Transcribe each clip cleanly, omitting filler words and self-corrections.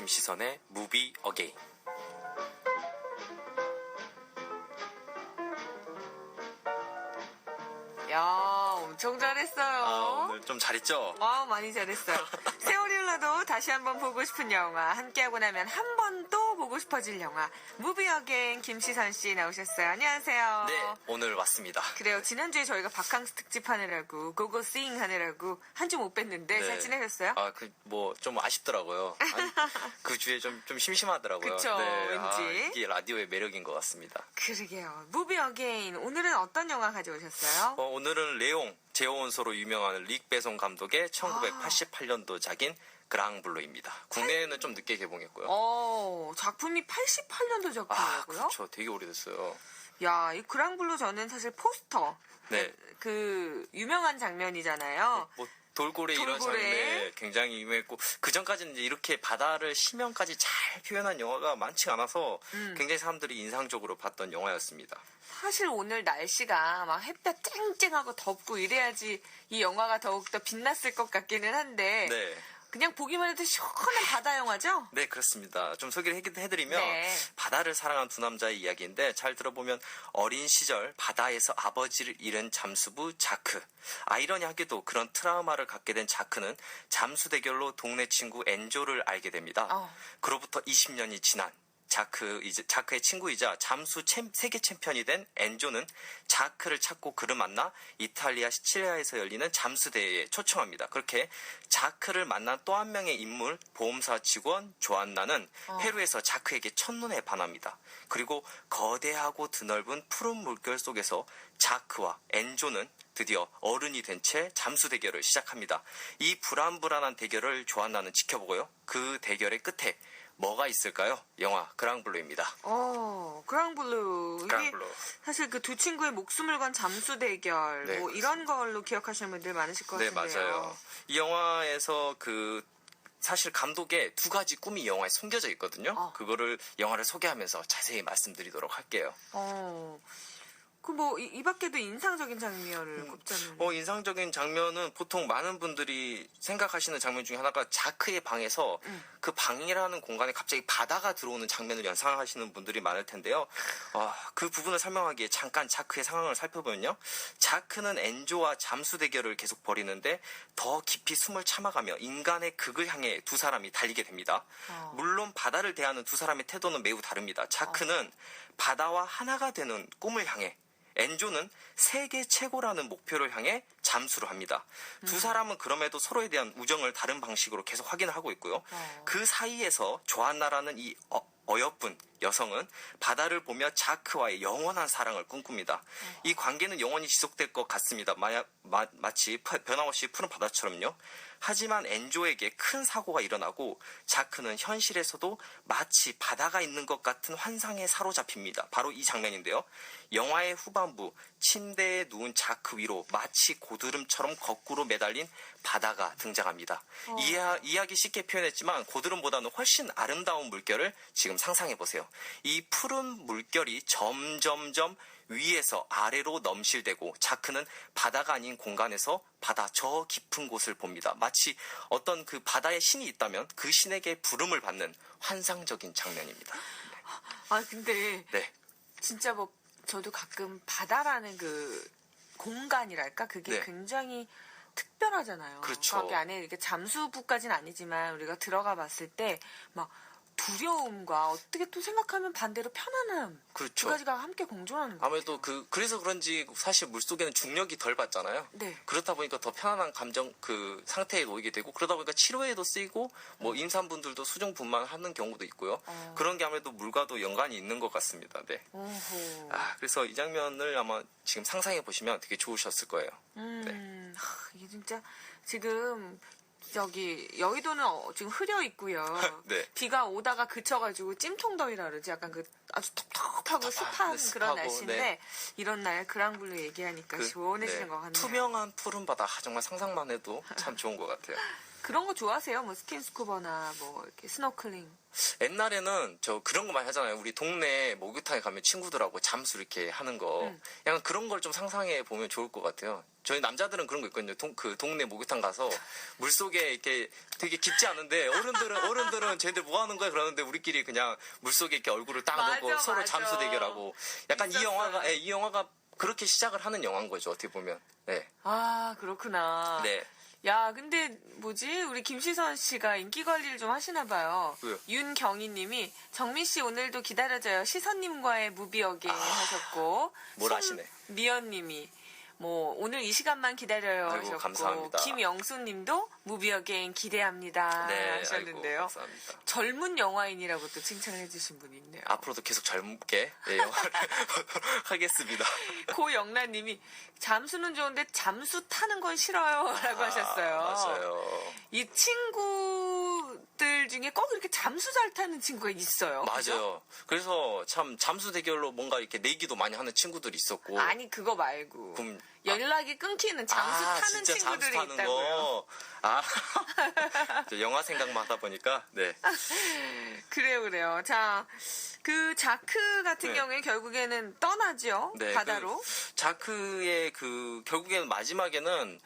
김시선의 무비 어게인. 야, 엄청 잘했어요. 오늘 좀 잘했죠? 많이 잘했어요. 세월이 흘러도 다시 한번 보고 싶은 영화, 함께하고 나면 한 번 또 보고 싶어질 영화, 무비 어게인 김시선 씨 나오셨어요. 안녕하세요. 네, 오늘 왔습니다. 그래요. 지난주에 저희가 바캉스 특집 하느라고, 고고싱 하느라고 한 주 못 뵀는데 잘 지내셨어요? 좀 아쉽더라고요. 아니, 그 주에 좀 심심하더라고요. 그쵸, 왠지. 이게 라디오의 매력인 것 같습니다. 그러게요. 무비 어게인, 오늘은 어떤 영화 가져오셨어요? 오늘은 레옹, 제오원소로 유명한 릭 베송 감독의 1988년도작인 그랑블루입니다. 국내에는 좀 늦게 개봉했고요. 작품이 88년도 작품이고요? 그렇죠. 되게 오래됐어요. 야, 이 그랑블루 저는 사실 포스터. 네. 그 유명한 장면이잖아요. 돌고래 이런 장면 굉장히 유명했고, 그 전까지는 이제 이렇게 바다를 심연까지 잘 표현한 영화가 많지 않아서 굉장히 사람들이 인상적으로 봤던 영화였습니다. 사실 오늘 날씨가 막 햇볕 쨍쨍하고 덥고 이래야지 이 영화가 더욱더 빛났을 것 같기는 한데 네. 그냥 보기만 해도 시원한 바다 영화죠? 네, 그렇습니다. 좀 소개를 해드리면 네. 바다를 사랑한 두 남자의 이야기인데, 잘 들어보면 어린 시절 바다에서 아버지를 잃은 잠수부 자크. 아이러니하게도 그런 트라우마를 갖게 된 자크는 잠수 대결로 동네 친구 엔조를 알게 됩니다. 그로부터 20년이 지난 자크의 친구이자 잠수 세계 챔피언이 된 엔조는 자크를 찾고 그를 만나 이탈리아 시칠리아에서 열리는 잠수 대회에 초청합니다. 그렇게 자크를 만난 또 한 명의 인물, 보험사 직원 조안나는 페루에서 자크에게 첫눈에 반합니다. 그리고 거대하고 드넓은 푸른 물결 속에서 자크와 엔조는 드디어 어른이 된 채 잠수 대결을 시작합니다. 이 불안불안한 대결을 조안나는 지켜보고요. 그 대결의 끝에 뭐가 있을까요? 영화 그랑블루입니다. 그랑블루. 이게 사실 그 두 친구의 목숨을 건 잠수 대결, 네, 이런 걸로 기억하시는 분들 많으실 것 같은데요. 네, 맞아요. 이 영화에서 사실 감독의 두 가지 꿈이 영화에 숨겨져 있거든요. 그거를 영화를 소개하면서 자세히 말씀드리도록 할게요. 이 밖에도 인상적인 장면을 꼽자면. 인상적인 장면은 보통 많은 분들이 생각하시는 장면 중에 하나가 자크의 방에서 그 방이라는 공간에 갑자기 바다가 들어오는 장면을 연상하시는 분들이 많을 텐데요. 그 부분을 설명하기에 잠깐 자크의 상황을 살펴보면요. 자크는 엔조와 잠수 대결을 계속 벌이는데 더 깊이 숨을 참아가며 인간의 극을 향해 두 사람이 달리게 됩니다. 물론 바다를 대하는 두 사람의 태도는 매우 다릅니다. 자크는 바다와 하나가 되는 꿈을 향해, 엔조는 세계 최고라는 목표를 향해 잠수를 합니다. 두 사람은 그럼에도 서로에 대한 우정을 다른 방식으로 계속 확인을 하고 있고요. 그 사이에서 조안나라는 이 어여쁜 여성은 바다를 보며 자크와의 영원한 사랑을 꿈꿉니다. 이 관계는 영원히 지속될 것 같습니다. 마치 변함없이 푸른 바다처럼요. 하지만 엔조에게 큰 사고가 일어나고 자크는 현실에서도 마치 바다가 있는 것 같은 환상에 사로잡힙니다. 바로 이 장면인데요. 영화의 후반부, 침대에 누운 자크 위로 마치 고드름처럼 거꾸로 매달린 바다가 등장합니다. 이야기 쉽게 표현했지만 고드름보다는 훨씬 아름다운 물결을 지금 상상해보세요. 이 푸른 물결이 점점점 위에서 아래로 넘실대고 자크는 바다가 아닌 공간에서 바다 저 깊은 곳을 봅니다. 마치 어떤 그 바다의 신이 있다면 그 신에게 부름을 받는 환상적인 장면입니다. 근데 네. 진짜 저도 가끔 바다라는 그 공간이랄까? 그게 네. 굉장히 특별하잖아요. 그렇죠. 거기 안에 이렇게 잠수부까지는 아니지만 우리가 들어가 봤을 때 막 두려움과 어떻게 또 생각하면 반대로 편안함. 그렇죠. 두 가지가 함께 공존하는 거예요. 아무래도 그래서 그런지 사실 물속에는 중력이 덜 받잖아요. 네. 그렇다 보니까 더 편안한 감정 상태에 놓이게 되고, 그러다 보니까 치료에도 쓰이고 임산분들도 수중 분만하는 경우도 있고요. 그런 게 아무래도 물과도 연관이 있는 것 같습니다. 네. 그래서 이 장면을 아마 지금 상상해 보시면 되게 좋으셨을 거예요. 네. 이게 진짜 지금 여의도는 지금 흐려 있고요. 네. 비가 오다가 그쳐가지고 찜통더위라 그러지. 약간 아주 텁텁하고 습한 그런 날씨인데, 네. 이런 날 그랑블루 얘기하니까 시원해지는 것 같네요. 투명한 푸른 바다, 정말 상상만 해도 참 좋은 것 같아요. 그런 거 좋아하세요? 뭐 스킨스쿠버나 뭐 이렇게 스노클링. 옛날에는 저 그런 거 많이 하잖아요. 우리 동네 목욕탕에 가면 친구들하고 잠수 이렇게 하는 거. 약간 그런 걸 좀 상상해 보면 좋을 것 같아요. 저희 남자들은 그런 거 있거든요. 그 동네 목욕탕 가서 물 속에 이렇게 되게 깊지 않은데 어른들은 쟤들 뭐 하는 거야 그러는데 우리끼리 그냥 물 속에 이렇게 얼굴을 딱 맞아, 넣고 서로 맞아. 잠수 대결하고 약간 있었어요. 이 영화가 그렇게 시작을 하는 영화인 거죠. 어떻게 보면. 네. 아, 그렇구나. 네. 야, 근데 뭐지? 우리 김시선 씨가 인기 관리를 좀 하시나 봐요. 왜요? 윤경희 님이 정민 씨 오늘도 기다려줘요. 시선님과의 무비어게인 하셨고. 뭘 아시네. 미연 님이 뭐 오늘 이 시간만 기다려요 아이고, 하셨고. 감사합니다. 김영수 님도 무비어게인 기대합니다 네. 하셨는데요. 아이고, 감사합니다. 젊은 영화인이라고 또 칭찬을 해주신 분이 있네요. 앞으로도 계속 젊게 영화를 하겠습니다. 고영란 님이 잠수는 좋은데 잠수 타는 건 싫어요 라고 하셨어요. 맞아요. 이 친구들 중에 꼭 이렇게 잠수 잘 타는 친구가 있어요. 그죠? 맞아요. 그래서 참 잠수 대결로 뭔가 이렇게 내기도 많이 하는 친구들이 있었고. 아니 그거 말고 그럼 연락이 끊기는 잠수 타는 진짜 친구들이 잠수 타는 있다고요. 거. 저 영화 생각만 하다 보니까 네. 그래요. 자, 그 자크 같은 네. 경우에 결국에는 떠나죠. 네, 바다로. 자크의 그 결국에는 마지막에는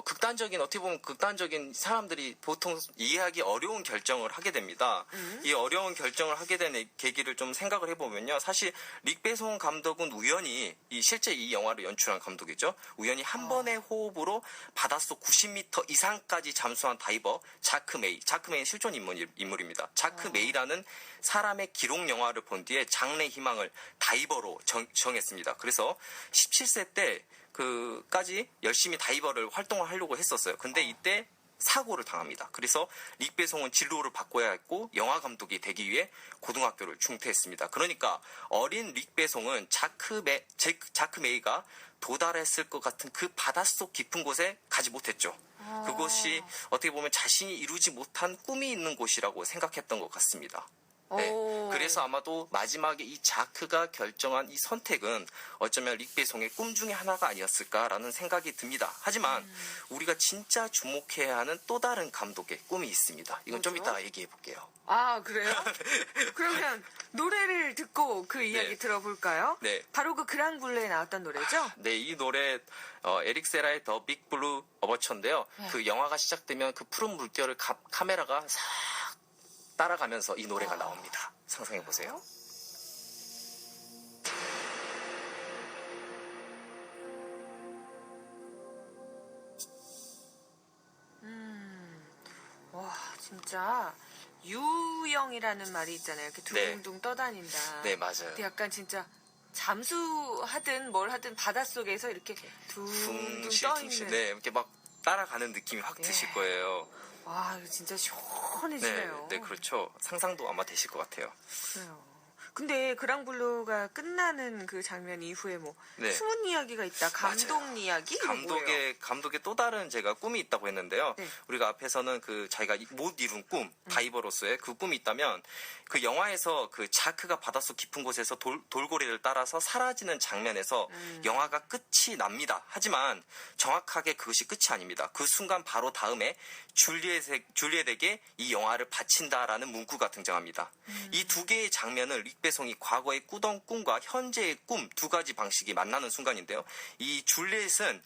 극단적인 어떻게 보면 극단적인 사람들이 보통 이해하기 어려운 결정을 하게 됩니다. 이 어려운 결정을 하게 된 계기를 좀 생각을 해보면요. 사실 릭배송 감독은 우연히 실제 이 영화를 연출한 감독이죠. 우연히 한 번의 호흡으로 바닷속 90m 이상까지 잠수한 다이버 자크 메이는 실존 인물입니다. 자크 메이라는 사람의 기록 영화를 본 뒤에 장래 희망을 다이버로 정했습니다. 그래서 17세 때 그까지 열심히 다이버를 활동을 하려고 했었어요. 근데 이때 사고를 당합니다. 그래서 릭배송은 진로를 바꿔야 했고 영화 감독이 되기 위해 고등학교를 중퇴했습니다. 그러니까 어린 릭배송은 자크 메이가 도달했을 것 같은 그 바닷속 깊은 곳에 가지 못했죠. 그곳이 어떻게 보면 자신이 이루지 못한 꿈이 있는 곳이라고 생각했던 것 같습니다. 네. 오. 그래서 아마도 마지막에 이 자크가 결정한 이 선택은 어쩌면 릭배송의 꿈 중에 하나가 아니었을까라는 생각이 듭니다. 하지만 우리가 진짜 주목해야 하는 또 다른 감독의 꿈이 있습니다. 이건 좀 뭐죠? 이따 얘기해 볼게요. 아, 그래요? 그러면 노래를 듣고 그 이야기 네. 들어볼까요? 네. 바로 그 그랑블루에 나왔던 노래죠? 네, 이 노래 에릭 세라의 더 빅 블루 어버처인데요. 그 영화가 시작되면 그 푸른 물결을 카메라가 싹 따라가면서 이 노래가 나옵니다. 상상해 보세요. 와, 진짜 유영이라는 말이 있잖아요. 이렇게 둥둥 떠다닌다. 네, 맞아요. 근데 약간 진짜 잠수하든 뭘 하든 바닷속에서 이렇게 둥둥 둥실둥실, 떠있는. 네, 이렇게 막 따라가는 느낌이 확 드실 거예요. 와, 이거 진짜 네, 시원해지네요. 네, 그렇죠. 상상도 아마 되실 것 같아요. 그래요. 근데 그랑블루가 끝나는 그 장면 이후에 뭐 네. 숨은 이야기가 있다. 감동 맞아요. 이야기? 이거 뭐예요? 감독의 또 다른 제가 꿈이 있다고 했는데요. 네. 우리가 앞에서는 그 자기가 못 이룬 꿈, 다이버로서의 그 꿈이 있다면 그 영화에서 그 자크가 바닷속 깊은 곳에서 돌고래를 따라서 사라지는 장면에서 영화가 끝이 납니다. 하지만 정확하게 그것이 끝이 아닙니다. 그 순간 바로 다음에 줄리엣에게 이 영화를 바친다라는 문구가 등장합니다. 이 두 개의 장면을 릭배송이 과거에 꾸던 꿈과 현재의 꿈 두 가지 방식이 만나는 순간인데요. 이 줄리엣은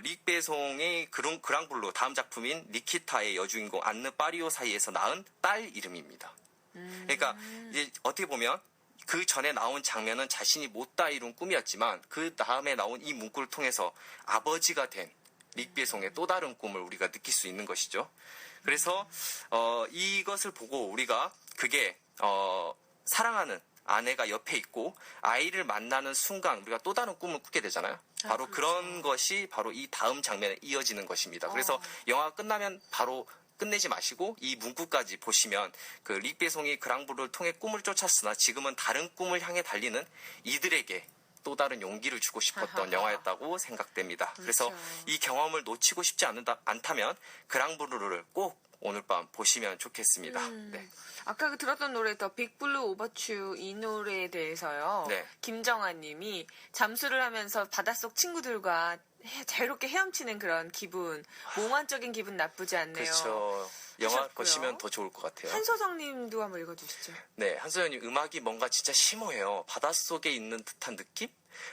릭배송의 그랑블루 다음 작품인 니키타의 여주인공 안느 파리오 사이에서 낳은 딸 이름입니다. 그러니까 이제 어떻게 보면 그 전에 나온 장면은 자신이 못 다 이룬 꿈이었지만 그 다음에 나온 이 문구를 통해서 아버지가 된 릭배송의 또 다른 꿈을 우리가 느낄 수 있는 것이죠. 그래서 이것을 보고 우리가 그게 사랑하는 아내가 옆에 있고 아이를 만나는 순간 우리가 또 다른 꿈을 꾸게 되잖아요. 바로 그렇죠. 그런 것이 바로 이 다음 장면에 이어지는 것입니다. 그래서 영화가 끝나면 바로 끝내지 마시고 이 문구까지 보시면 그 릭배송이 그랑블루를 통해 꿈을 쫓았으나 지금은 다른 꿈을 향해 달리는 이들에게 또 다른 용기를 주고 싶었던 영화였다고 생각됩니다. 그래서 그렇죠. 이 경험을 놓치고 싶지 않다면 그랑블루를 꼭 오늘 밤 보시면 좋겠습니다. 네. 아까 그 들었던 노래 더 빅블루 오버츄 이 노래에 대해서요. 네. 김정아 님이 잠수를 하면서 바닷속 친구들과 자유롭게 헤엄치는 그런 기분, 몽환적인 기분 나쁘지 않네요. 그렇죠. 영화 하셨고요. 보시면 더 좋을 것 같아요. 한소정님도 한번 읽어주시죠. 네, 한소연님 음악이 뭔가 진짜 심오해요. 바닷속에 있는 듯한 느낌?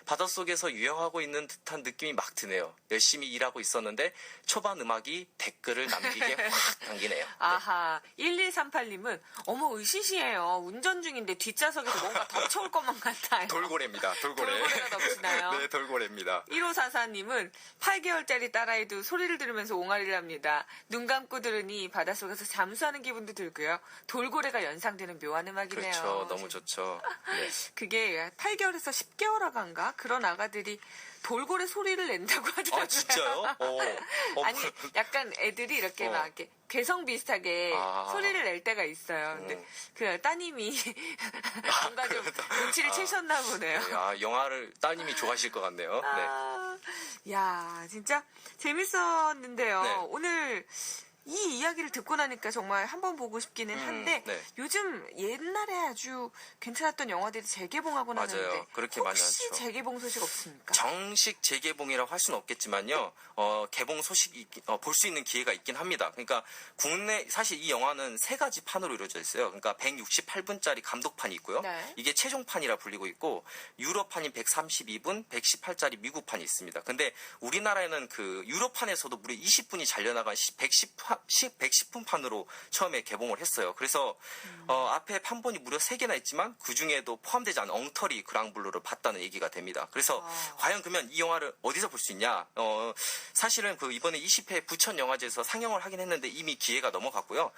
바닷속에서 유영하고 있는 듯한 느낌이 막 드네요. 열심히 일하고 있었는데 초반 음악이 댓글을 남기게 확 당기네요. 아하, 1138님은 어머 으시시해요. 운전 중인데 뒷좌석에서 뭔가 덮쳐올 것만 같아요. 돌고래입니다. 돌고래. 돌고래가 덮치나요? 네, 돌고래입니다. 1544님은 8개월짜리 딸아이도 소리를 들으면서 옹알이를 합니다. 눈 감고 들으니 바닷속에서 잠수하는 기분도 들고요. 돌고래가 연상되는 묘한 음악이네요. 그렇죠. 너무 좋죠. 네. 그게 8개월에서 10개월 아가인가? 그런 아가들이 돌고래 소리를 낸다고 하더라고요. 아, 진짜요? 아니, 약간 애들이 이렇게 막 이렇게 괴성 비슷하게 아. 소리를 낼 때가 있어요. 근데 그 따님이 뭔가 좀 눈치를 채셨나 보네요. 네, 아, 영화를 따님이 좋아하실 것 같네요. 네. 아, 야, 진짜 재밌었는데요. 네. 오늘 이 이야기를 듣고 나니까 정말 한번 보고 싶기는 한데 네. 요즘 옛날에 아주 괜찮았던 영화들이 재개봉하곤 맞아요. 하는데 그렇게 많이 혹시 하죠. 재개봉 소식 없습니까? 정식 재개봉이라고 할 수는 없겠지만요. 개봉 소식이 볼 수 있는 기회가 있긴 합니다. 그러니까 국내 사실 이 영화는 세 가지 판으로 이루어져 있어요. 그러니까 168분짜리 감독판이 있고요. 네. 이게 최종판이라 불리고 있고 유럽판인 132분, 118짜리 미국판이 있습니다. 근데 우리나라에는 그 유럽판에서도 무려 20분이 잘려나간 110분 판으로 처음에 개봉을 했어요. 그래서 앞에 판본이 무려 3개나 있지만 그 중에도 포함되지 않은 엉터리 그랑블루를 봤다는 얘기가 됩니다. 그래서 과연 그러면 이 영화를 어디서 볼 수 있냐? 사실은 그 이번에 20회 부천 영화제에서 상영을 하긴 했는데 이미 기회가 넘어갔고요.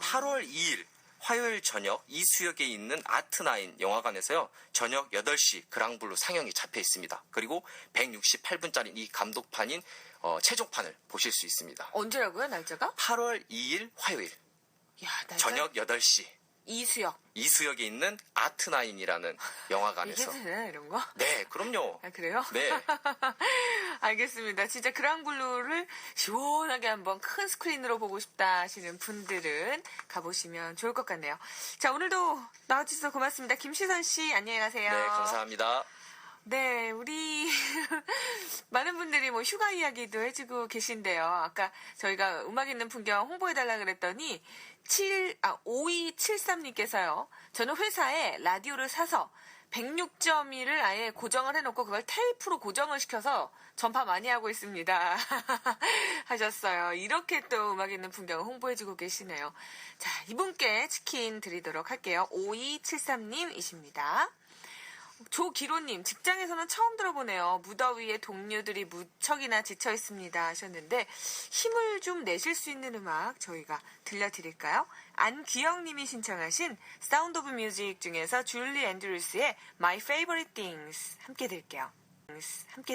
8월 2일 화요일 저녁 이수역에 있는 아트나인 영화관에서요. 저녁 8시 그랑블루 상영이 잡혀 있습니다. 그리고 168분짜리 이 감독판인 최종판을 보실 수 있습니다. 언제라고요, 날짜가? 8월 2일 화요일 야, 날짜 저녁 8시 이수역. 이수역에 있는 아트나인이라는 영화관에서. 이게 되나 이런 거? 네, 그럼요. 아, 그래요? 네. 알겠습니다. 진짜 그랑블루를 시원하게 한번 큰 스크린으로 보고 싶다 하시는 분들은 가보시면 좋을 것 같네요. 자, 오늘도 나와주셔서 고맙습니다. 김시선 씨, 안녕히 가세요. 네, 감사합니다. 네, 우리 많은 분들이 뭐 휴가 이야기도 해주고 계신데요. 아까 저희가 음악 있는 풍경 홍보해달라 그랬더니 5273님께서요. 저는 회사에 라디오를 사서 106.1을 아예 고정을 해놓고 그걸 테이프로 고정을 시켜서 전파 많이 하고 있습니다. 하셨어요. 이렇게 또 음악 있는 풍경을 홍보해주고 계시네요. 자, 이분께 치킨 드리도록 할게요. 5273님이십니다. 조기로님, 직장에서는 처음 들어보네요. 무더위에 동료들이 무척이나 지쳐 있습니다 하셨는데 힘을 좀 내실 수 있는 음악 저희가 들려드릴까요? 안귀영님이 신청하신 사운드 오브 뮤직 중에서 줄리 앤드루스의 My Favorite Things 함께 들을게요. 함께